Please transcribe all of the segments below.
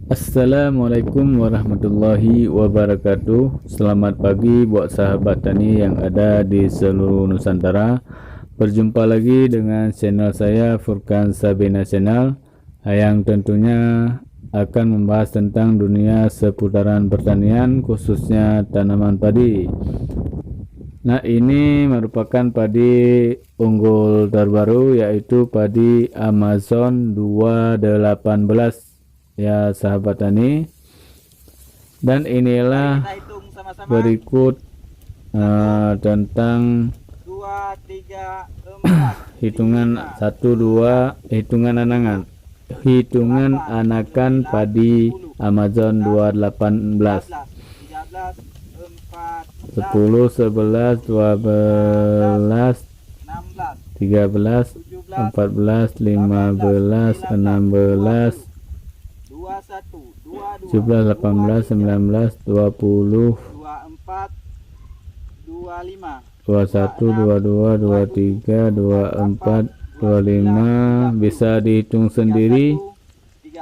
Assalamualaikum warahmatullahi wabarakatuh. Selamat pagi buat sahabat tani yang ada di seluruh Nusantara. Berjumpa lagi dengan channel saya Furkan Sabina Channel yang tentunya akan membahas tentang dunia seputaran pertanian, khususnya tanaman padi. Nah, ini merupakan padi unggul terbaru, yaitu padi Amazon 218 ya sahabat tani. Dan inilah berikut tentang hitungan hitungan anakan padi Amazon 218. 10, 11, 12, 13, 14, 15, 16, 17, 18, 19, 20, 21, 22, 23, 24, 25. Bisa dihitung sendiri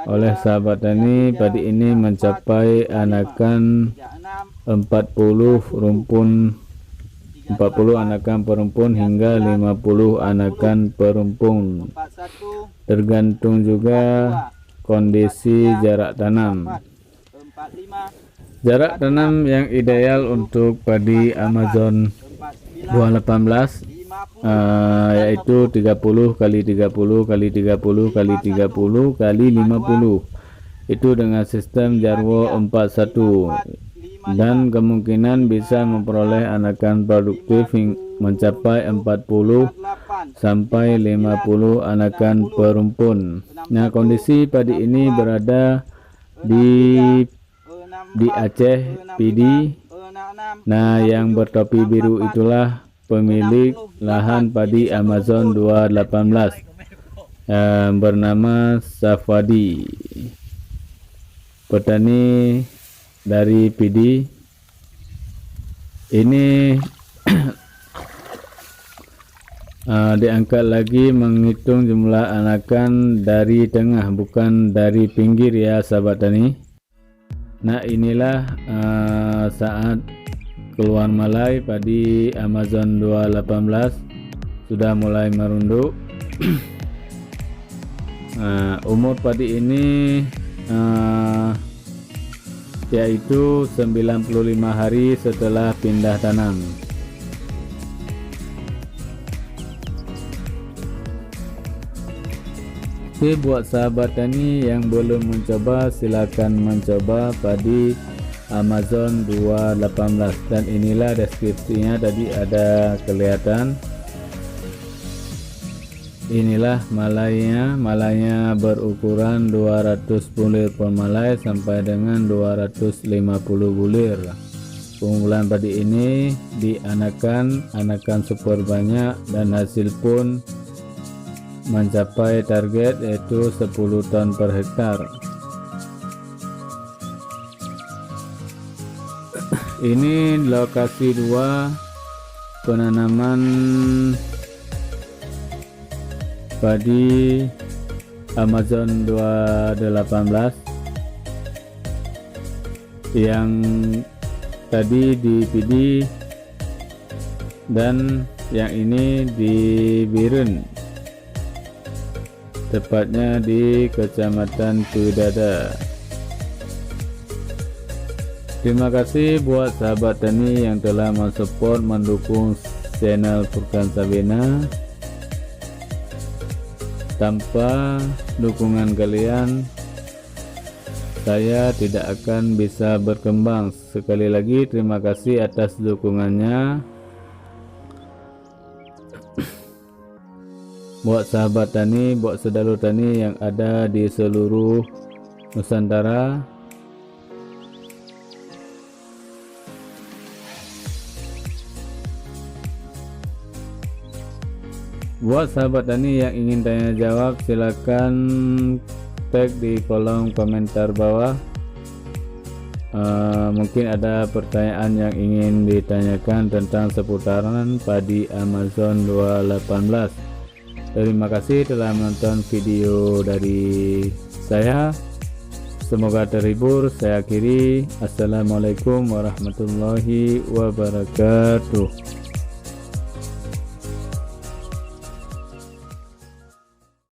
oleh sahabat tani. Padi ini mencapai anakan 40 anakan perumpun hingga 50 anakan perumpun, tergantung juga kondisi jarak tanam. Jarak tanam yang ideal untuk padi Amazon 218 yaitu 30 kali 30 kali 30 kali 30 kali 50, itu dengan sistem Jarwo 41, dan kemungkinan bisa memperoleh anakan produktif mencapai 40 sampai 50 anakan perumpun. Nah, kondisi padi ini berada di Aceh PD. Nah, yang bertopi biru itulah pemilik lahan padi Amazon 218 bernama Safwadi, petani dari PD. Ini diangkat lagi menghitung jumlah anakan dari tengah, bukan dari pinggir ya sahabat tani. Nah, inilah saat keluar malai padi Amazon 218 sudah mulai merunduk. Umur padi ini yaitu 95 hari setelah pindah tanam. Oke, buat sahabat tani yang belum mencoba, silakan mencoba padi Amazon 218, dan inilah deskripsinya tadi ada kelihatan. Inilah malainya berukuran 200 bulir per malai sampai dengan 250 bulir. Keunggulan padi ini di anakan super banyak, dan hasil pun mencapai target yaitu 10 ton per hektar. Ini lokasi 2 penanaman padi Amazon 218 yang tadi di PD dan yang ini di Birun, tepatnya di Kecamatan Tuidada. Terima kasih buat sahabat tani yang telah mensupport, mendukung channel Furkan Sabina. Tanpa dukungan kalian, saya tidak akan bisa berkembang. Sekali lagi terima kasih atas dukungannya. Buat sahabat tani, buat saudara tani yang ada di seluruh Nusantara, buat sahabat tani yang ingin tanya jawab, silakan tag di kolom komentar bawah. Mungkin ada pertanyaan yang ingin ditanyakan tentang seputaran padi Amazon 218. Terima kasih telah menonton video dari saya. Semoga terhibur. Saya akhiri. Assalamualaikum warahmatullahi wabarakatuh.